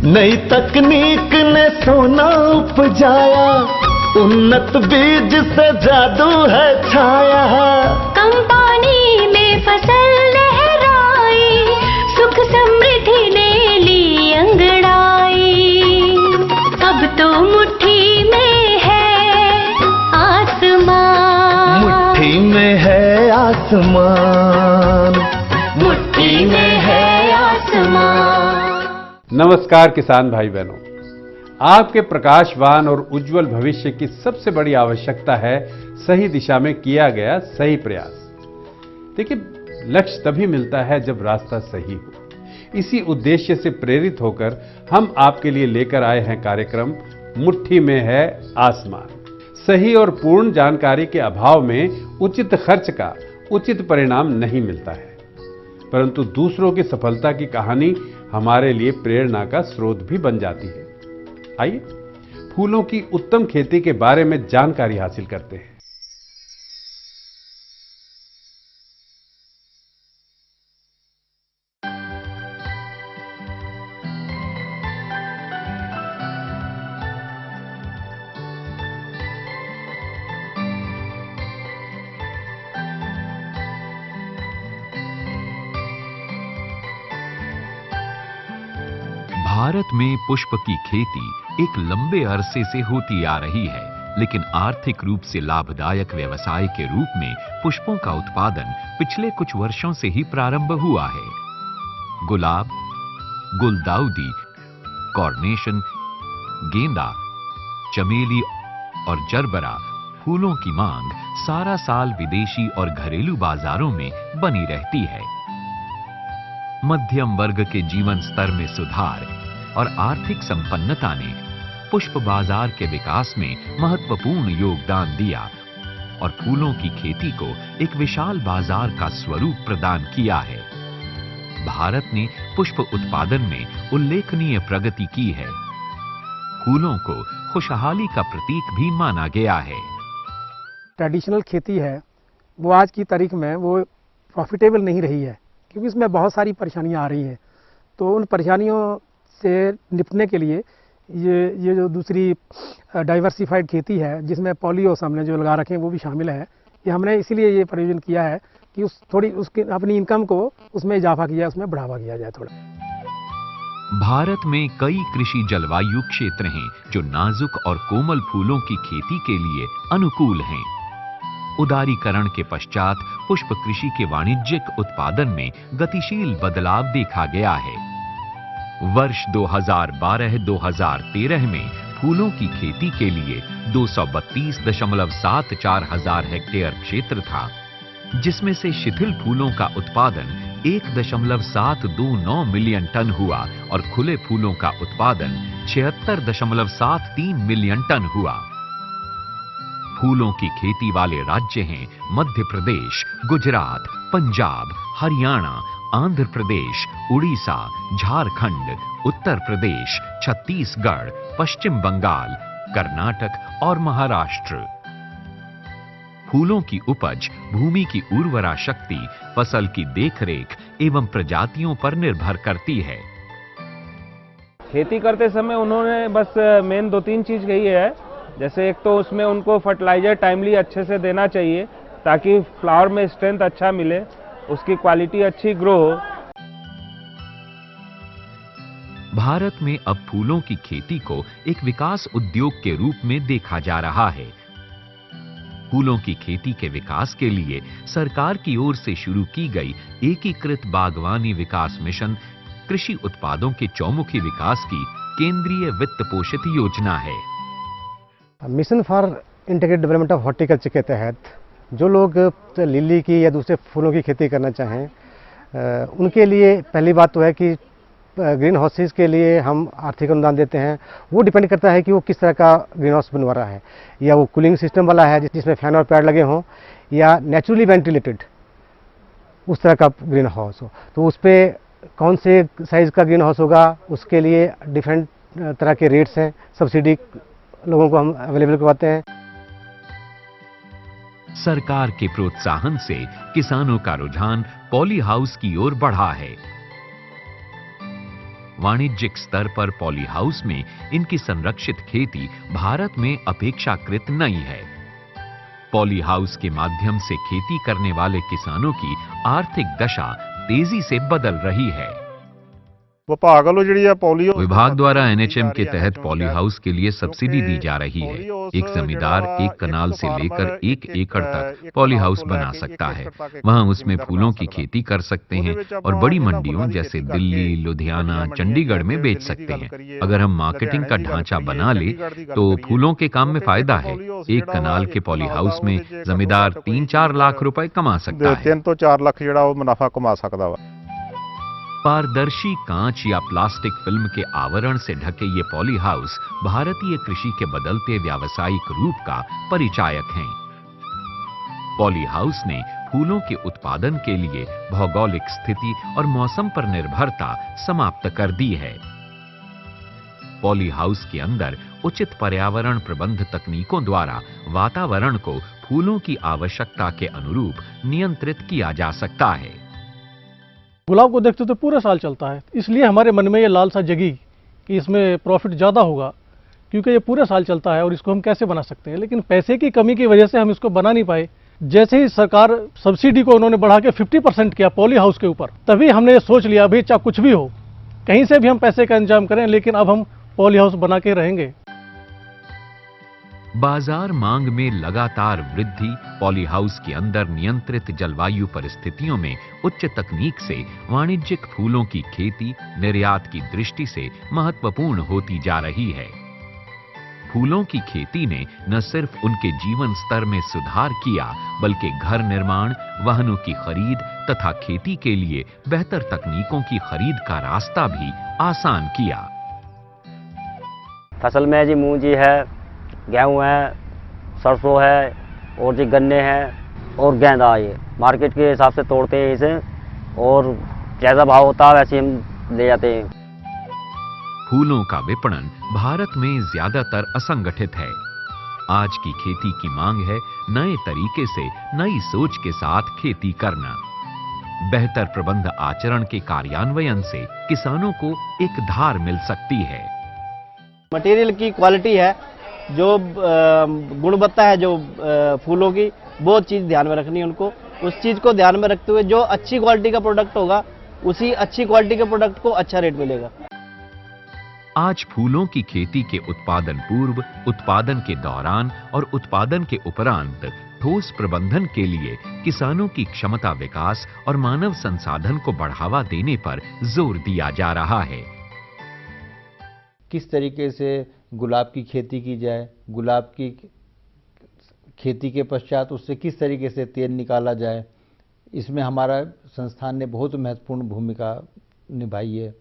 नई तकनीक ने सोना उपजाया, उन्नत बीज से जादू है छाया। कम पानी में फसल लहराई, सुख समृद्धि ले ली अंगड़ाई। अब तो मुट्ठी में है आसमान, मुट्ठी में है आसमान, मुट्ठी में है आसमान। नमस्कार किसान भाई बहनों, आपके प्रकाशवान और उज्जवल भविष्य की सबसे बड़ी आवश्यकता है सही दिशा में किया गया सही प्रयास। देखिए, लक्ष्य तभी मिलता है जब रास्ता सही हो। इसी उद्देश्य से प्रेरित होकर हम आपके लिए लेकर आए हैं कार्यक्रम मुट्ठी में है आसमान। सही और पूर्ण जानकारी के अभाव में उचित खर्च का उचित परिणाम नहीं मिलता है, परंतु दूसरों की सफलता की कहानी हमारे लिए प्रेरणा का स्रोत भी बन जाती है। आइए फूलों की उत्तम खेती के बारे में जानकारी हासिल करते हैं। भारत में पुष्प की खेती एक लंबे अरसे से होती आ रही है, लेकिन आर्थिक रूप से लाभदायक व्यवसाय के रूप में पुष्पों का उत्पादन पिछले कुछ वर्षों से ही प्रारंभ हुआ है। गुलाब, गुलदाउदी, कॉर्नेशन, गेंदा, चमेली और जरबरा फूलों की मांग सारा साल विदेशी और घरेलू बाजारों में बनी रहती है। मध्यम वर्ग के जीवन स्तर में सुधार और आर्थिक संपन्नता ने पुष्प बाजार के विकास में महत्वपूर्ण योगदान दिया और फूलों की खेती को एक विशाल बाजार का स्वरूप प्रदान किया है। भारत ने पुष्प उत्पादन में उल्लेखनीय प्रगति की है। फूलों को खुशहाली का प्रतीक भी माना गया है। ट्रेडिशनल खेती है वो आज की तारीख में वो प्रॉफिटेबल नहीं रही है, क्योंकि इसमें बहुत सारी परेशानियां आ रही हैं। तो उन परेशानियों से निपटने के लिए ये जो दूसरी डाइवर्सिफाइड खेती है, जिसमें पॉलीहाउस हमने जो लगा रखे हैं वो भी शामिल है, ये हमने इसीलिए ये प्रयोजन किया है कि उसकी अपनी इनकम को उसमें इजाफा किया, उसमें बढ़ावा किया जाए थोड़ा। भारत में कई कृषि जलवायु क्षेत्र हैं जो नाजुक और कोमल फूलों की खेती के लिए अनुकूल हैं। उदारीकरण के पश्चात पुष्प कृषि के वाणिज्यिक उत्पादन में गतिशील बदलाव देखा गया है। वर्ष 2012-2013 में फूलों की खेती के लिए 232.74 हजार हेक्टेयर क्षेत्र था, जिसमें से शिथिल फूलों का उत्पादन 1.729 मिलियन टन हुआ और खुले फूलों का उत्पादन 76.73 मिलियन टन हुआ। फूलों की खेती वाले राज्य हैं मध्य प्रदेश, गुजरात, पंजाब, हरियाणा, आंध्र प्रदेश, उड़ीसा, झारखंड, उत्तर प्रदेश, छत्तीसगढ़, पश्चिम बंगाल, कर्नाटक और महाराष्ट्र। फूलों की उपज भूमि की उर्वरा शक्ति, फसल की देखरेख एवं प्रजातियों पर निर्भर करती है। खेती करते समय उन्होंने बस मेन 2-3 चीज कही है। जैसे एक तो उसमें उनको फर्टिलाइजर टाइमली अच्छे से देना चाहिए ताकि फ्लावर में स्ट्रेंथ अच्छा मिले, उसकी क्वालिटी अच्छी ग्रो हो। भारत में अब फूलों की खेती को एक विकास उद्योग के रूप में देखा जा रहा है। फूलों की खेती के विकास के लिए सरकार की ओर से शुरू की गई एकीकृत बागवानी विकास मिशन कृषि उत्पादों के चौमुखी विकास की केंद्रीय वित्त पोषित योजना है। Mission for integrated development of horticulture के तहत जो लोग लिली की या दूसरे फूलों की खेती करना चाहें, उनके लिए पहली बात तो है कि ग्रीन हाउसेस के लिए हम आर्थिक अनुदान देते हैं। वो डिपेंड करता है कि वो किस तरह का ग्रीन हाउस बनवा रहा है, या वो कूलिंग सिस्टम वाला है जिसमें फैन और पैड लगे हों, या नेचुरली वेंटिलेटेड उस तरह का ग्रीन हाउस हो। तो उस पर कौन से साइज़ का ग्रीन हाउस होगा, उसके लिए डिफरेंट तरह के रेट्स हैं। सब्सिडी लोगों को हम अवेलेबल करवाते हैं। सरकार के प्रोत्साहन से किसानों का रुझान पॉली हाउस की ओर बढ़ा है। वाणिज्यिक स्तर पर पॉली हाउस में इनकी संरक्षित खेती भारत में अपेक्षाकृत नई है। पॉली हाउस के माध्यम से खेती करने वाले किसानों की आर्थिक दशा तेजी से बदल रही है। विभाग वालों जी पोलियो विभाग द्वारा एनएचएम के तहत पॉली हाउस के लिए सब्सिडी दी जा रही है। एक जमींदार एक कनाल से लेकर 1 एकड़ तक पॉली हाउस बना सकता है। वहां उसमें फूलों की खेती कर सकते हैं और बड़ी मंडियों जैसे दिल्ली, लुधियाना, चंडीगढ़ में बेच सकते हैं। अगर हम मार्केटिंग का ढांचा बना ले तो फूलों के काम में फायदा है। एक कनाल के पॉली हाउस में जमींदार 3-4 लाख रुपए कमा सकता है। 3 ਤੋਂ 4 ਲੱਖ ਜਿਹੜਾ ਉਹ ਮੁਨਾਫਾ ਕਮਾ ਸਕਦਾ ਵਾ। पारदर्शी कांच या प्लास्टिक फिल्म के आवरण से ढके ये पॉली हाउस भारतीय कृषि के बदलते व्यावसायिक रूप का परिचायक हैं। पॉली हाउस ने फूलों के उत्पादन के लिए भौगोलिक स्थिति और मौसम पर निर्भरता समाप्त कर दी है। पॉली हाउस के अंदर उचित पर्यावरण प्रबंध तकनीकों द्वारा वातावरण को फूलों की आवश्यकता के अनुरूप नियंत्रित किया जा सकता है। गुलाब को देखते तो पूरे साल चलता है, इसलिए हमारे मन में ये लालसा जगी कि इसमें प्रॉफिट ज़्यादा होगा, क्योंकि ये पूरे साल चलता है और इसको हम कैसे बना सकते हैं। लेकिन पैसे की कमी की वजह से हम इसको बना नहीं पाए। जैसे ही सरकार सब्सिडी को उन्होंने बढ़ा के 50% किया पॉली हाउस के ऊपर, तभी हमने ये सोच लिया अभी चाहे कुछ भी हो, कहीं से भी हम पैसे का इंतजाम करें, लेकिन अब हम पॉली हाउस बना के रहेंगे। बाजार मांग में लगातार वृद्धि पॉली हाउस के अंदर नियंत्रित जलवायु परिस्थितियों में उच्च तकनीक से वाणिज्यिक फूलों की खेती निर्यात की दृष्टि से महत्वपूर्ण होती जा रही है। फूलों की खेती ने न सिर्फ उनके जीवन स्तर में सुधार किया, बल्कि घर निर्माण, वाहनों की खरीद तथा खेती के लिए बेहतर तकनीकों की खरीद का रास्ता भी आसान किया। फसल में जी मूंग जी है, गेहूं है, सरसों है और जी गन्ने हैं और गेंदा है। मार्केट के हिसाब से तोड़ते हैं इसे और जैसा भाव होता है वैसे हम ले जाते हैं। फूलों का विपणन भारत में ज्यादातर असंगठित है। आज की खेती की मांग है नए तरीके से नई सोच के साथ खेती करना। बेहतर प्रबंध आचरण के कार्यान्वयन से किसानों को एक धार मिल सकती है। मटेरियल की क्वालिटी है, जो गुणवत्ता है, जो फूलों की, वो चीज़ ध्यान में रखनी है उनको। उस चीज़ को ध्यान में रखते हुए जो अच्छी क्वालिटी का प्रोडक्ट होगा, उसी अच्छी क्वालिटी के प्रोडक्ट को अच्छा रेट मिलेगा। आज फूलों की खेती के उत्पादन पूर्व, उत्पादन के दौरान और उत्पादन के उपरांत ठोस प्रबंधन के लिए किसानों की क्षमता विकास और मानव संसाधन को बढ़ावा देने पर जोर दिया जा रहा है। किस तरीके से गुलाब की खेती की जाए, गुलाब की खेती के पश्चात उससे किस तरीके से तेल निकाला जाए, इसमें हमारा संस्थान ने बहुत महत्वपूर्ण भूमिका निभाई है।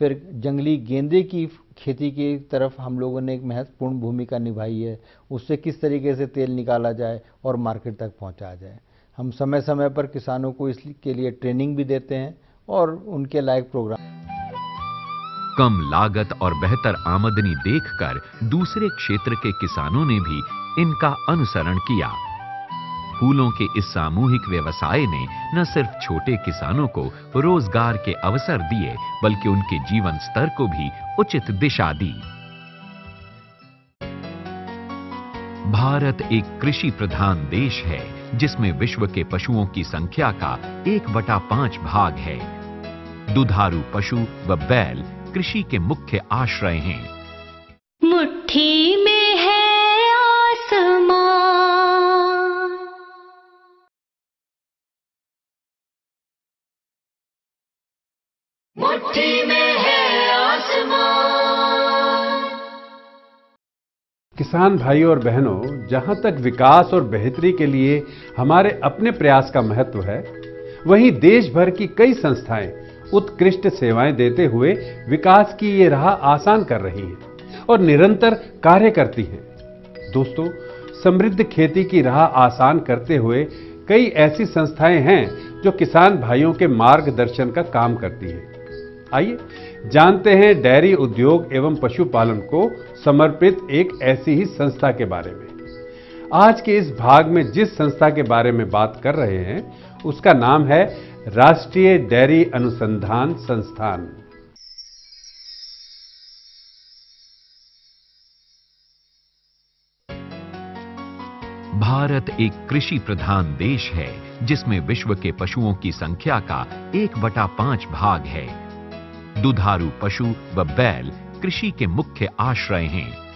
फिर जंगली गेंदे की खेती की तरफ हम लोगों ने एक महत्वपूर्ण भूमिका निभाई है, उससे किस तरीके से तेल निकाला जाए और मार्केट तक पहुंचाया जाए। हम समय समय पर किसानों को इसके लिए ट्रेनिंग भी देते हैं और उनके लायक प्रोग्राम। कम लागत और बेहतर आमदनी देखकर दूसरे क्षेत्र के किसानों ने भी इनका अनुसरण किया। फूलों के इस सामूहिक व्यवसाय ने न सिर्फ छोटे किसानों को रोजगार के अवसर दिए, बल्कि उनके जीवन स्तर को भी उचित दिशा दी। भारत एक कृषि प्रधान देश है, जिसमें विश्व के पशुओं की संख्या का 1/5 भाग है। दुधारू पशु व बैल कृषि के मुख्य आश्रय हैं। मुट्ठी में है आसमान, मुट्ठी में है आसमान। किसान भाइयों और बहनों, जहां तक विकास और बेहतरी के लिए हमारे अपने प्रयास का महत्व है, वहीं देश भर की कई संस्थाएं उत्कृष्ट सेवाएं देते हुए विकास की ये राह आसान कर रही हैं और निरंतर कार्य करती हैं। दोस्तों, समृद्ध खेती की राह आसान करते हुए कई ऐसी संस्थाएं हैं जो किसान भाइयों के मार्गदर्शन का काम करती हैं। आइए जानते हैं डेयरी उद्योग एवं पशुपालन को समर्पित एक ऐसी ही संस्था के बारे में। आज के इस भाग में जिस संस्था के बारे में बात कर रहे हैं, उसका नाम है राष्ट्रीय डेयरी अनुसंधान संस्थान। भारत एक कृषि प्रधान देश है जिसमें विश्व के पशुओं की संख्या का 1/5 भाग है। दुधारू पशु व बैल कृषि के मुख्य आश्रय हैं।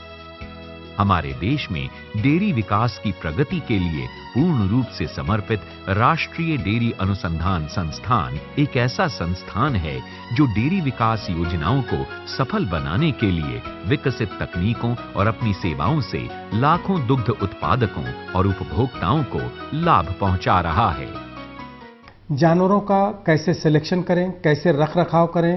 हमारे देश में डेयरी विकास की प्रगति के लिए पूर्ण रूप से समर्पित राष्ट्रीय डेयरी अनुसंधान संस्थान एक ऐसा संस्थान है जो डेयरी विकास योजनाओं को सफल बनाने के लिए विकसित तकनीकों और अपनी सेवाओं से लाखों दुग्ध उत्पादकों और उपभोक्ताओं को लाभ पहुंचा रहा है। जानवरों का कैसे सिलेक्शन करें, कैसे रख रखाव करें,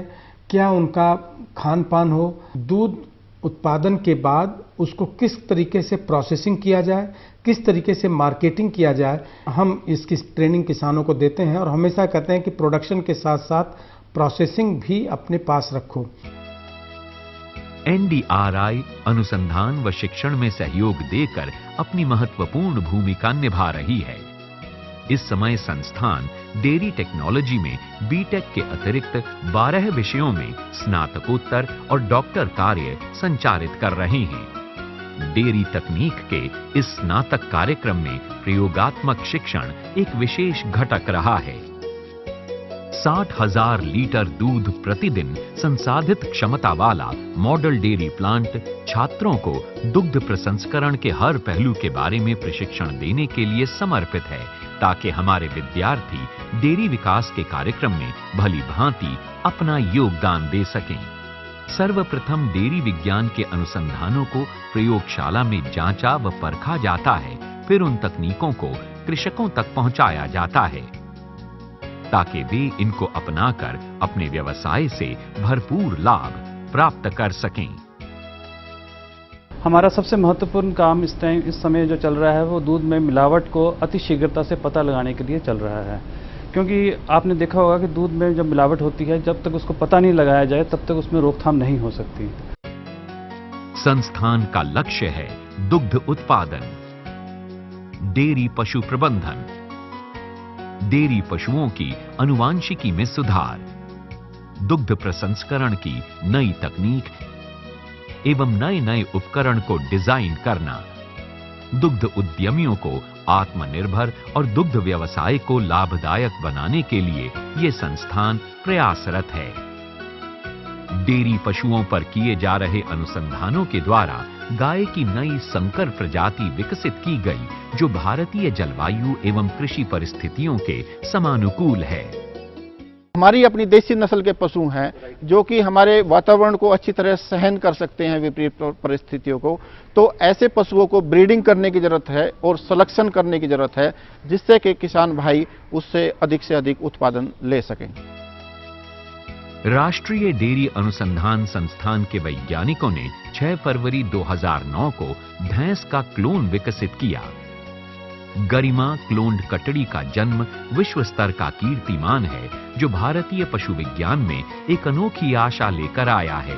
क्या उनका खान पान हो, दूध उत्पादन के बाद उसको किस तरीके से प्रोसेसिंग किया जाए, किस तरीके से मार्केटिंग किया जाए, हम इसकी ट्रेनिंग किसानों को देते हैं और हमेशा कहते हैं कि प्रोडक्शन के साथ साथ प्रोसेसिंग भी अपने पास रखो। NDRI अनुसंधान व शिक्षण में सहयोग देकर अपनी महत्वपूर्ण भूमिका निभा रही है। इस समय संस्थान डेयरी टेक्नोलॉजी में बीटेक के अतिरिक्त 12 विषयों में स्नातकोत्तर और डॉक्टर कार्य संचालित कर रहे हैं। डेयरी तकनीक के इस स्नातक कार्यक्रम में प्रयोगात्मक शिक्षण एक विशेष घटक रहा है। 60,000 लीटर दूध प्रतिदिन संसाधित क्षमता वाला मॉडल डेयरी प्लांट छात्रों को दुग्ध प्रसंस्करण के हर पहलू के बारे में प्रशिक्षण देने के लिए समर्पित है, ताकि हमारे विद्यार्थी डेयरी विकास के कार्यक्रम में भली भांति अपना योगदान दे सकें। सर्वप्रथम डेयरी विज्ञान के अनुसंधानों को प्रयोगशाला में जांचा व परखा जाता है, फिर उन तकनीकों को कृषकों तक पहुंचाया जाता है ताकि वे इनको अपनाकर अपने व्यवसाय से भरपूर लाभ प्राप्त कर सकें। हमारा सबसे महत्वपूर्ण काम इस समय जो चल रहा है वो दूध में मिलावट को अति शीघ्रता से पता लगाने के लिए चल रहा है, क्योंकि आपने देखा होगा कि दूध में जब मिलावट होती है, जब तक उसको पता नहीं लगाया जाए तब तक उसमें रोकथाम नहीं हो सकती। संस्थान का लक्ष्य है दुग्ध उत्पादन, डेयरी पशु प्रबंधन, डेयरी पशुओं की अनुवांशिकी में सुधार, दुग्ध प्रसंस्करण की नई तकनीक एवं नए नए उपकरण को डिजाइन करना, दुग्ध उद्यमियों को आत्मनिर्भर और दुग्ध व्यवसाय को लाभदायक बनाने के लिए ये संस्थान प्रयासरत है। डेयरी पशुओं पर किए जा रहे अनुसंधानों के द्वारा गाय की नई संकर प्रजाति विकसित की गई, जो भारतीय जलवायु एवं कृषि परिस्थितियों के समानुकूल है। हमारी अपनी देसी नस्ल के पशु हैं जो कि हमारे वातावरण को अच्छी तरह सहन कर सकते हैं, विपरीत परिस्थितियों को। तो ऐसे पशुओं को ब्रीडिंग करने की जरूरत है और सिलेक्शन करने की जरूरत है, जिससे कि किसान भाई उससे अधिक उत्पादन ले सकें। राष्ट्रीय डेयरी अनुसंधान संस्थान के वैज्ञानिकों ने 6 फरवरी 2009 को भैंस का क्लोन विकसित किया। गरिमा क्लोन्ड कटड़ी का जन्म विश्व स्तर का कीर्तिमान है, जो भारतीय पशु विज्ञान में एक अनोखी आशा लेकर आया है।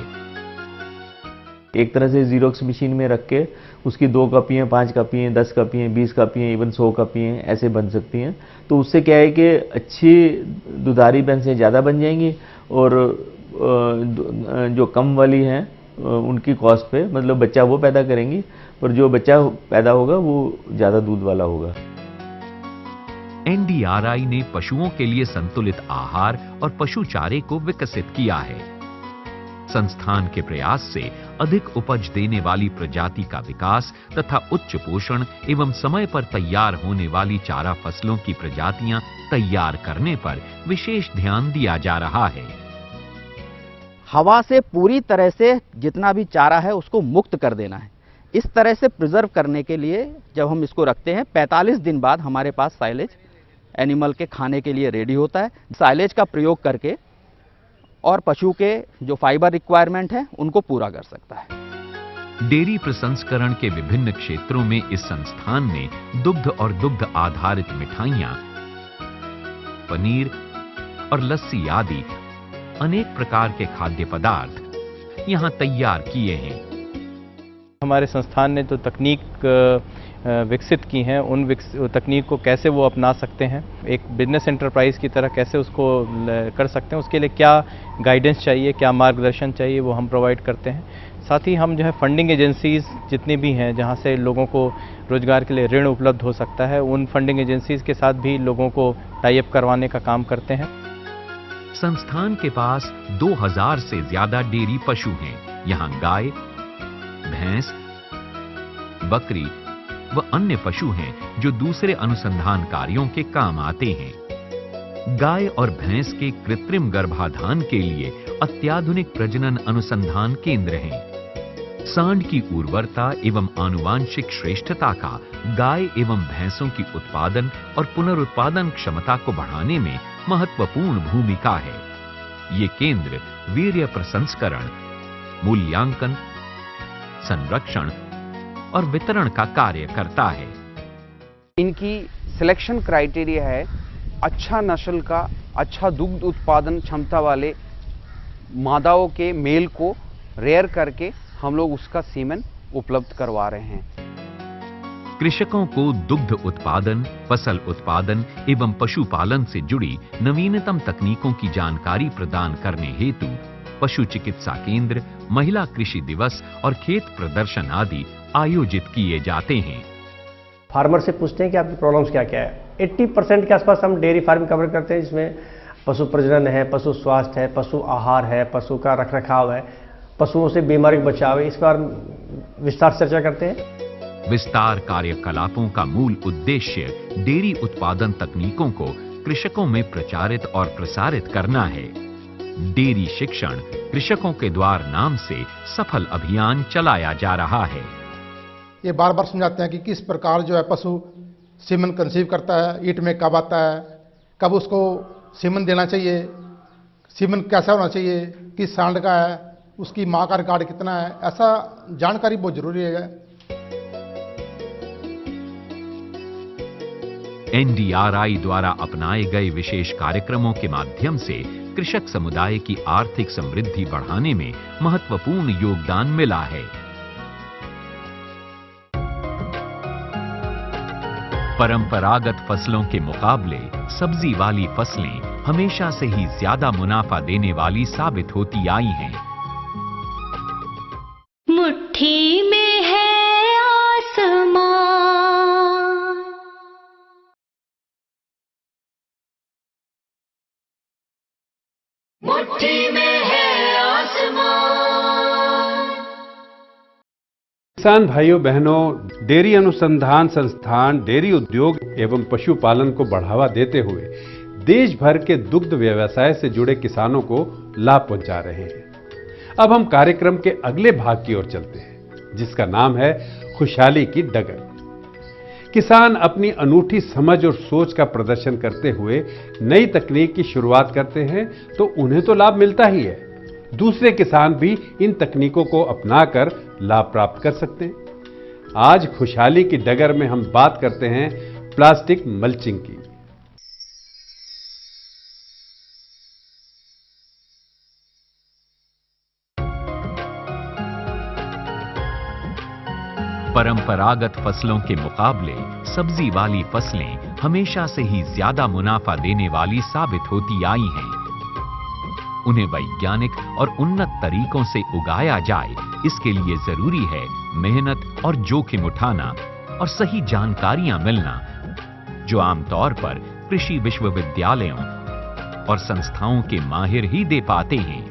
एक तरह से जीरोक्स मशीन में रख के उसकी 2 कॉपियाँ, 5 कॉपियाँ, 10 कॉपियाँ, 20 कॉपियाँ, इवन 100 कॉपियाँ ऐसे बन सकती हैं। तो उससे क्या है कि अच्छी दुधारी भैंसें ज़्यादा बन जाएंगी और जो कम वाली हैं उनकी कॉस्ट पे, मतलब बच्चा वो पैदा करेंगी, पर जो बच्चा पैदा होगा वो ज़्यादा दूध वाला होगा। NDRI ने पशुओं के लिए संतुलित आहार और पशु चारे को विकसित किया है। संस्थान के प्रयास से अधिक उपज देने वाली प्रजाति का विकास तथा उच्च पोषण एवं समय पर तैयार होने वाली चारा फसलों की प्रजातियां तैयार करने पर विशेष ध्यान दिया जा रहा है। हवा से पूरी तरह से जितना भी चारा है उसको मुक्त कर देना है। इस तरह से प्रिजर्व करने के लिए जब हम इसको रखते हैं, 45 दिन बाद हमारे पास साइलेज एनिमल के खाने के लिए रेडी होता है। साइलेज का प्रयोग करके और पशु के जो फाइबर रिक्वायरमेंट है उनको पूरा कर सकता है। डेयरी प्रसंस्करण के विभिन्न क्षेत्रों में इस संस्थान ने दुग्ध और दुग्ध आधारित मिठाइयां, पनीर और लस्सी आदि अनेक प्रकार के खाद्य पदार्थ यहां तैयार किए हैं। हमारे संस्थान ने जो तकनीक विकसित की हैं, उन तकनीक को कैसे वो अपना सकते हैं, एक बिजनेस एंटरप्राइज की तरह कैसे उसको कर सकते हैं, उसके लिए क्या गाइडेंस चाहिए, क्या मार्गदर्शन चाहिए, वो हम प्रोवाइड करते हैं। साथ ही हम जो है फंडिंग एजेंसीज जितनी भी हैं जहां से लोगों को रोजगार के लिए ऋण उपलब्ध हो सकता है, उन फंडिंग एजेंसीज के साथ भी लोगों को टाई अप करवाने का काम करते हैं। संस्थान के पास 2000 से ज्यादा डेयरी पशु हैं। यहाँ गाय, भैंस, बकरी व अन्य पशु हैं जो दूसरे अनुसंधान कार्यों के काम आते हैं। गाय और भैंस के कृत्रिम गर्भाधान के लिए अत्याधुनिक प्रजनन अनुसंधान केंद्र हैं। सांड की उर्वरता एवं आनुवांशिक श्रेष्ठता का गाय एवं भैंसों की उत्पादन और पुनरुत्पादन क्षमता को बढ़ाने में महत्वपूर्ण भूमिका है। ये केंद्र वीर्य प्रसंस्करण, मूल्यांकन, संरक्षण और वितरण का कार्य करता है। इनकी सिलेक्शन क्राइटेरिया है अच्छा नस्ल का, अच्छा दुग्ध उत्पादन क्षमता वाले मादाओं के मेल को रेयर करके हम लोग उसका सीमेन उपलब्ध करवा रहे हैं। कृषकों को दुग्ध उत्पादन, फसल उत्पादन एवं पशुपालन से जुड़ी नवीनतम तकनीकों की जानकारी प्रदान करने हेतु पशु चिकित्सा केंद्र, महिला कृषि दिवस और खेत प्रदर्शन आदि आयोजित किए जाते हैं। फार्मर से पूछते हैं कि आपकी प्रॉब्लम्स क्या क्या है। 80% के आसपास हम डेयरी फार्म कवर करते हैं, जिसमें पशु प्रजनन है, पशु स्वास्थ्य है, पशु आहार है, पशु का रखरखाव है, पशुओं से बीमारी बचाव है। इस पर विस्तार से चर्चा करते हैं। विस्तार कार्यकलापों का मूल उद्देश्य डेयरी उत्पादन तकनीकों को कृषकों में प्रचारित और प्रसारित करना है। डेयरी शिक्षण कृषकों के द्वार नाम से सफल अभियान चलाया जा रहा है। ये बार बार समझाते हैं कि किस प्रकार जो है पशु सीमन कंसीव करता है, ईट में कब आता है, कब उसको सीमन देना चाहिए, सीमन कैसा होना चाहिए, किस सांड का है, उसकी माँ का रिकॉर्ड कितना है, ऐसा जानकारी बहुत जरूरी है। एनडीआरआई द्वारा अपनाए गए विशेष कार्यक्रमों के माध्यम से कृषक समुदाय की आर्थिक समृद्धि बढ़ाने में महत्वपूर्ण योगदान मिला है। परंपरागत फसलों के मुकाबले सब्जी वाली फसलें हमेशा से ही ज्यादा मुनाफा देने वाली साबित होती आई हैं। मुट्ठी में है आसमान, मुट्ठी में है आसमान। किसान भाइयों बहनों, डेयरी अनुसंधान संस्थान डेयरी उद्योग एवं पशुपालन को बढ़ावा देते हुए देश भर के दुग्ध व्यवसाय से जुड़े किसानों को लाभ पहुंचा रहे हैं। अब हम कार्यक्रम के अगले भाग की ओर चलते हैं, जिसका नाम है खुशहाली की डगर। किसान अपनी अनूठी समझ और सोच का प्रदर्शन करते हुए नई तकनीक की शुरुआत करते हैं तो उन्हें तो लाभ मिलता ही है, दूसरे किसान भी इन तकनीकों को अपनाकर लाभ प्राप्त कर सकते हैं। आज खुशहाली की डगर में हम बात करते हैं प्लास्टिक मल्चिंग की। परंपरागत फसलों के मुकाबले सब्जी वाली फसलें हमेशा से ही ज्यादा मुनाफा देने वाली साबित होती आई हैं। उन्हें वैज्ञानिक और उन्नत तरीकों से उगाया जाए, इसके लिए जरूरी है मेहनत और जोखिम उठाना और सही जानकारियां मिलना, जो आमतौर पर कृषि विश्वविद्यालयों और संस्थाओं के माहिर ही दे पाते हैं।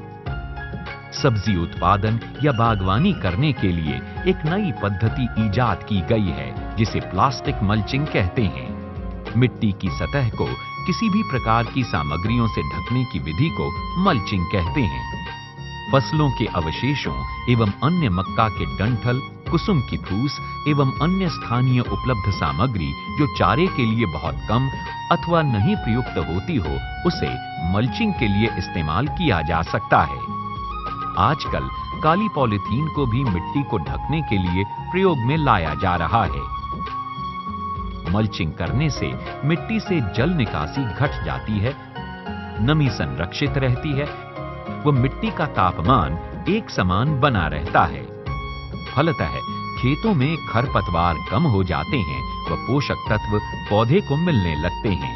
सब्जी उत्पादन या बागवानी करने के लिए एक नई पद्धति इजाद की गई है, जिसे प्लास्टिक मल्चिंग कहते हैं। मिट्टी की सतह को किसी भी प्रकार की सामग्रियों से ढकने की विधि को मल्चिंग कहते हैं। फसलों के अवशेषों एवं अन्य मक्का के डंठल, कुसुम की फूस एवं अन्य स्थानीय उपलब्ध सामग्री जो चारे के लिए बहुत कम अथवा नहीं प्रयुक्त होती हो, उसे मल्चिंग के लिए इस्तेमाल किया जा सकता है। आजकल काली पॉलीथीन को भी मिट्टी को ढकने के लिए प्रयोग में लाया जा रहा है। मल्चिंग करने से मिट्टी से जल निकासी घट जाती है, नमी संरक्षित रहती है व मिट्टी का तापमान एक समान बना रहता है। फलतः खेतों में खरपतवार कम हो जाते हैं व पोषक तत्व पौधे को मिलने लगते हैं।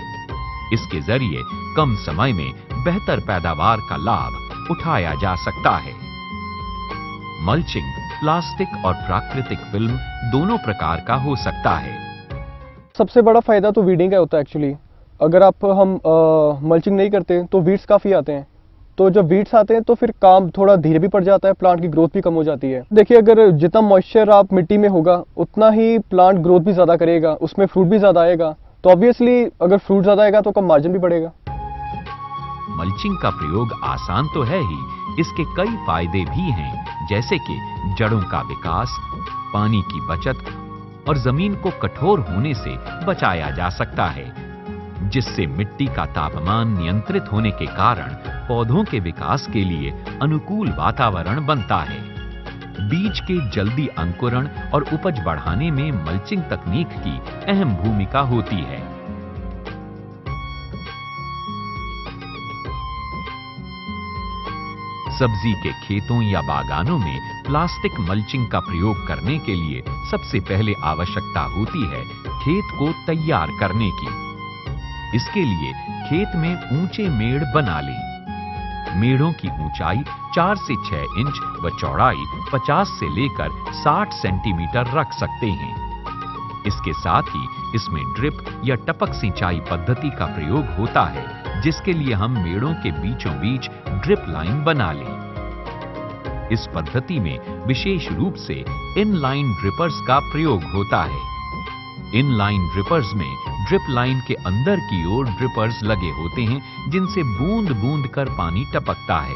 इसके जरिए कम समय में बेहतर पैदावार का लाभ उठाया जा सकता है। मल्चिंग प्लास्टिक और प्राकृतिक फिल्म दोनों प्रकार का हो सकता है। सबसे बड़ा फायदा तो वीडिंग का होता है एक्चुअली। अगर हम मल्चिंग नहीं करते तो वीड्स काफ़ी आते हैं, तो जब वीड्स आते हैं तो फिर काम थोड़ा धीरे भी पड़ जाता है, प्लांट की ग्रोथ भी कम हो जाती है। देखिए, अगर जितना मॉइस्चर आप मिट्टी में होगा उतना ही प्लांट ग्रोथ भी ज़्यादा करेगा, उसमें फ्रूट भी ज़्यादा आएगा, तो ऑब्वियसली अगर फ्रूट ज़्यादा आएगा तो कम मार्जिन भी बढ़ेगा। मल्चिंग का प्रयोग आसान तो है ही, इसके कई फायदे भी हैं, जैसे कि जड़ों का विकास, पानी की बचत और जमीन को कठोर होने से बचाया जा सकता है, जिससे मिट्टी का तापमान नियंत्रित होने के कारण पौधों के विकास के लिए अनुकूल वातावरण बनता है। बीज के जल्दी अंकुरण और उपज बढ़ाने में मल्चिंग तकनीक की अहम भूमिका होती है। सब्जी के खेतों या बागानों में प्लास्टिक मल्चिंग का प्रयोग करने के लिए सबसे पहले आवश्यकता होती है खेत को तैयार करने की। इसके लिए खेत में ऊंचे मेड़ बना लें। मेड़ों की ऊंचाई 4 से 6 इंच व चौड़ाई 50 से लेकर 60 सेंटीमीटर रख सकते हैं। इसके साथ ही इसमें ड्रिप या टपक सिंचाई पद्धति का प्रयोग होता है, जिसके लिए हम मेड़ों के बीचों बीच ड्रिप लाइन बना लें। इस पद्धति में विशेष रूप से इनलाइन ड्रिपर्स का प्रयोग होता है। इनलाइन ड्रिपर्स में ड्रिप लाइन के अंदर की ओर ड्रिपर्स लगे होते हैं, जिनसे बूंद बूंद कर पानी टपकता है।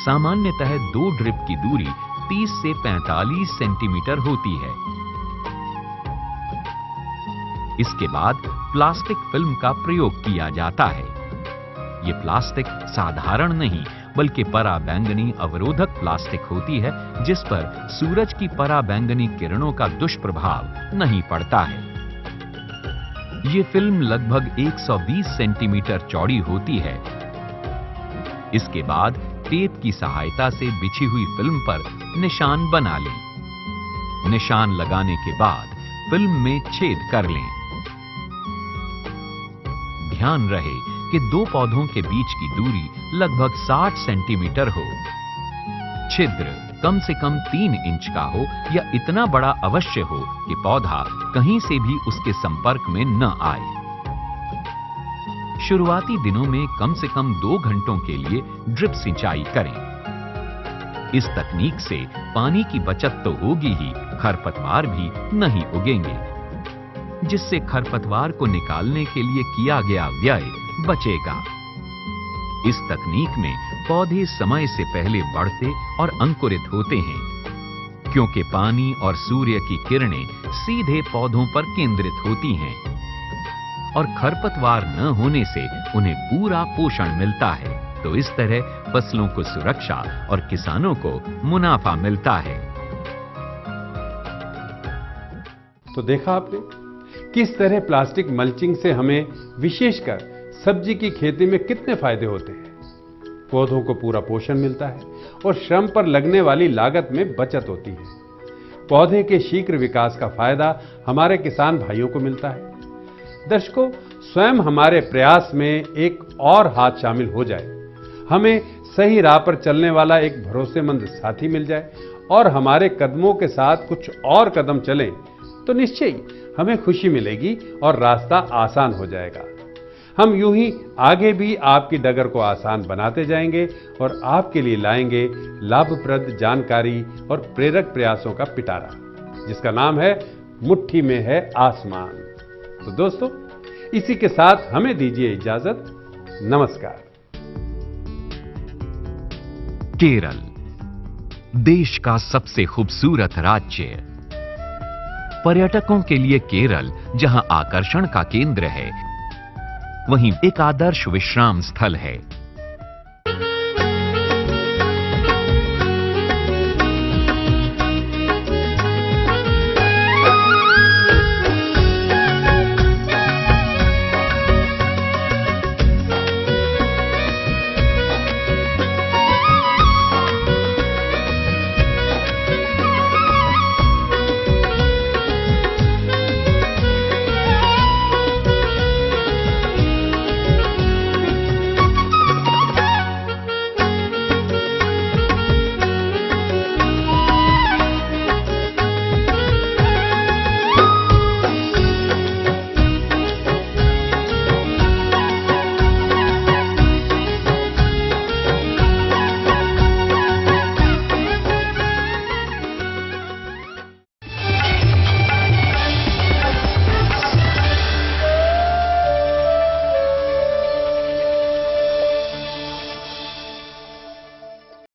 सामान्यतः 2 ड्रिप की दूरी 30 से 45 सेंटीमीटर होती है। इसके बाद प्लास्टिक फिल्म का प्रयोग किया जाता है। यह प्लास्टिक साधारण नहीं बल्कि पराबैंगनी अवरोधक प्लास्टिक होती है, जिस पर सूरज की पराबैंगनी किरणों का दुष्प्रभाव नहीं पड़ता है। यह फिल्म लगभग 120 सेंटीमीटर चौड़ी होती है। इसके बाद टेप की सहायता से बिछी हुई फिल्म पर निशान बना लें। निशान लगाने के बाद फिल्म में छेद कर लें। ध्यान रहे कि 2 पौधों के बीच की दूरी लगभग 60 सेंटीमीटर हो। छिद्र कम से कम 3 इंच का हो या इतना बड़ा अवश्य हो कि पौधा कहीं से भी उसके संपर्क में न आए। शुरुआती दिनों में कम से कम 2 घंटों के लिए ड्रिप सिंचाई करें। इस तकनीक से पानी की बचत तो होगी ही, खरपतवार भी नहीं उगेंगे, जिससे खरपतवार को निकालने के लिए किया गया व्यय बचेगा। इस तकनीक में पौधे समय से पहले बढ़ते और अंकुरित होते हैं, क्योंकि पानी और सूर्य की किरणें सीधे पौधों पर केंद्रित होती हैं और खरपतवार न होने से उन्हें पूरा पोषण मिलता है। तो इस तरह फसलों को सुरक्षा और किसानों को मुनाफा मिलता है। तो देखा आपने किस तरह प्लास्टिक मल्चिंग से हमें विशेषकर सब्जी की खेती में कितने फायदे होते हैं। पौधों को पूरा पोषण मिलता है और श्रम पर लगने वाली लागत में बचत होती है। पौधे के शीघ्र विकास का फायदा हमारे किसान भाइयों को मिलता है। दर्शकों, स्वयं हमारे प्रयास में एक और हाथ शामिल हो जाए, हमें सही राह पर चलने वाला एक भरोसेमंद साथी मिल जाए और हमारे कदमों के साथ कुछ और कदम चलें, तो निश्चय ही हमें खुशी मिलेगी और रास्ता आसान हो जाएगा। हम यूं ही आगे भी आपकी डगर को आसान बनाते जाएंगे और आपके लिए लाएंगे लाभप्रद जानकारी और प्रेरक प्रयासों का पिटारा, जिसका नाम है मुट्ठी में है आसमान। तो दोस्तों, इसी के साथ हमें दीजिए इजाजत। नमस्कार। केरल, देश का सबसे खूबसूरत राज्य। पर्यटकों के लिए केरल जहां आकर्षण का केंद्र है, वहीं एक आदर्श विश्राम स्थल है।